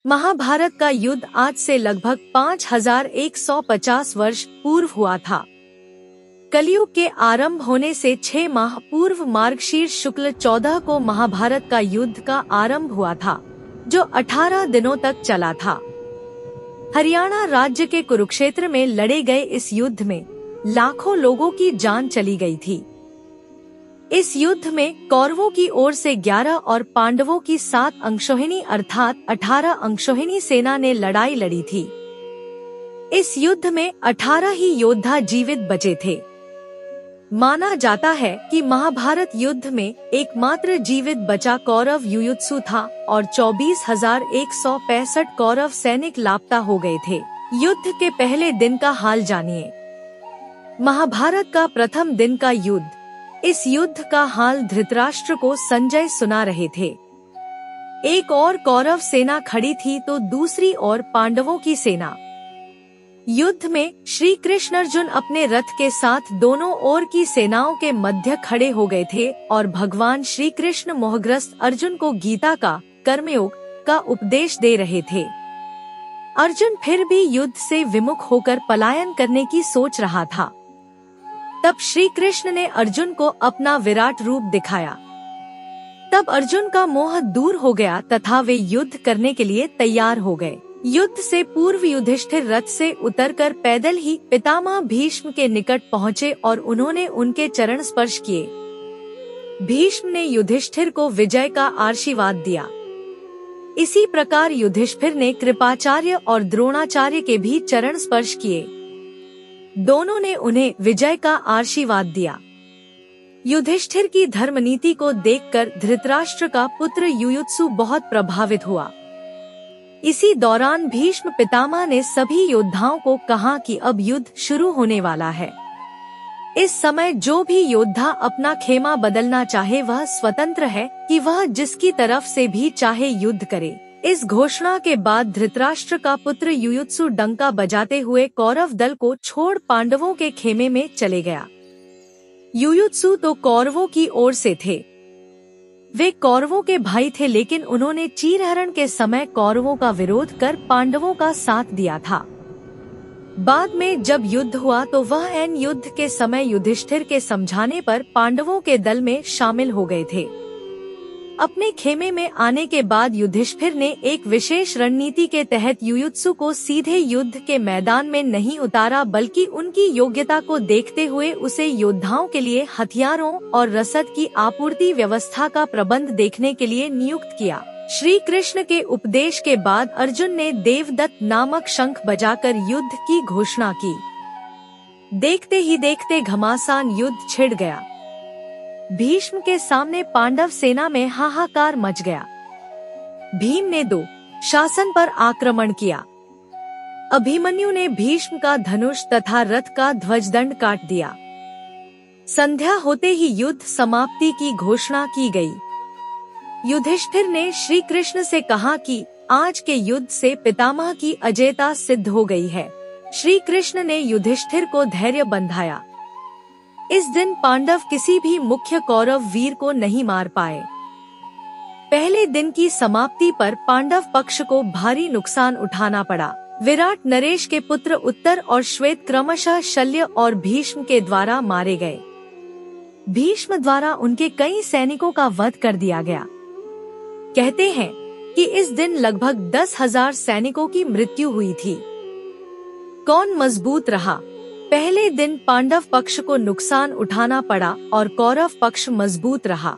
महाभारत का युद्ध आज से लगभग 5150 वर्ष पूर्व हुआ था। कलयुग के आरंभ होने से 6 माह पूर्व मार्गशीर्ष शुक्ल 14 को महाभारत का युद्ध का आरंभ हुआ था, जो 18 दिनों तक चला था। हरियाणा राज्य के कुरुक्षेत्र में लड़े गए इस युद्ध में लाखों लोगों की जान चली गई थी। इस युद्ध में कौरवों की ओर से 11 और पांडवों की 7 अंशोहिनी अर्थात 18 अंशोहिनी सेना ने लड़ाई लड़ी थी। इस युद्ध में 18 ही योद्धा जीवित बचे थे। माना जाता है कि महाभारत युद्ध में एकमात्र जीवित बचा कौरव युयुत्सु था और 24,165 कौरव सैनिक लापता हो गए थे। युद्ध के पहले दिन का हाल जानिए। महाभारत का प्रथम दिन का युद्ध। इस युद्ध का हाल धृतराष्ट्र को संजय सुना रहे थे। एक और कौरव सेना खड़ी थी तो दूसरी ओर पांडवों की सेना। युद्ध में श्री कृष्ण अर्जुन अपने रथ के साथ दोनों ओर की सेनाओं के मध्य खड़े हो गए थे और भगवान श्री कृष्ण मोहग्रस्त अर्जुन को गीता का कर्मयोग का उपदेश दे रहे थे। अर्जुन फिर भी युद्ध से विमुख होकर पलायन करने की सोच रहा था। तब श्री कृष्ण ने अर्जुन को अपना विराट रूप दिखाया। तब अर्जुन का मोह दूर हो गया तथा वे युद्ध करने के लिए तैयार हो गए। युद्ध से पूर्व युधिष्ठिर रथ से उतरकर पैदल ही पितामह भीष्म के निकट पहुँचे और उन्होंने उनके चरण स्पर्श किए। भीष्म ने युधिष्ठिर को विजय का आशीर्वाद दिया। इसी प्रकार युधिष्ठिर ने कृपाचार्य और द्रोणाचार्य के भी चरण स्पर्श किए। दोनों ने उन्हें विजय का आशीर्वाद दिया। युधिष्ठिर की धर्मनीति को देखकर धृतराष्ट्र का पुत्र युयुत्सु बहुत प्रभावित हुआ। इसी दौरान भीष्म पितामह ने सभी योद्धाओं को कहा कि अब युद्ध शुरू होने वाला है। इस समय जो भी योद्धा अपना खेमा बदलना चाहे वह स्वतंत्र है कि वह जिसकी तरफ से भी चाहे युद्ध करे। इस घोषणा के बाद धृतराष्ट्र का पुत्र युयुत्सु डंका बजाते हुए कौरव दल को छोड़ पांडवों के खेमे में चले गया। युयुत्सु तो कौरवों की ओर से थे। वे कौरवों के भाई थे, लेकिन उन्होंने चीरहरण के समय कौरवों का विरोध कर पांडवों का साथ दिया था। बाद में जब युद्ध हुआ तो वह ऐन युद्ध के समय युधिष्ठिर के समझाने पर पांडवों के दल में शामिल हो गए थे। अपने खेमे में आने के बाद युधिष्ठिर ने एक विशेष रणनीति के तहत युयुत्सु को सीधे युद्ध के मैदान में नहीं उतारा, बल्कि उनकी योग्यता को देखते हुए उसे योद्धाओं के लिए हथियारों और रसद की आपूर्ति व्यवस्था का प्रबंध देखने के लिए नियुक्त किया। श्री कृष्ण के उपदेश के बाद अर्जुन ने देवदत्त नामक शंख बजाकर युद्ध की घोषणा की। देखते ही देखते घमासान युद्ध छिड़ गया। भीष्म के सामने पांडव सेना में हाहाकार मच गया। भीम ने दो शासन पर आक्रमण किया। अभिमन्यु ने भीष्म का धनुष तथा रथ का ध्वजदंड काट दिया। संध्या होते ही युद्ध समाप्ति की घोषणा की गई। युधिष्ठिर ने श्री कृष्ण से कहा कि आज के युद्ध से पितामह की अजेयता सिद्ध हो गई है। श्री कृष्ण ने युधिष्ठिर को धैर्य बंधाया। इस दिन पांडव किसी भी मुख्य कौरव वीर को नहीं मार पाए। पहले दिन की समाप्ति पर पांडव पक्ष को भारी नुकसान उठाना पड़ा। विराट नरेश के पुत्र उत्तर और श्वेत क्रमशः शल्य और भीष्म के द्वारा मारे गए। भीष्म द्वारा उनके कई सैनिकों का वध कर दिया गया। कहते हैं कि इस दिन लगभग 10,000 सैनिकों की मृत्यु हुई थी। कौन मजबूत रहा? पहले दिन पांडव पक्ष को नुकसान उठाना पड़ा और कौरव पक्ष मजबूत रहा।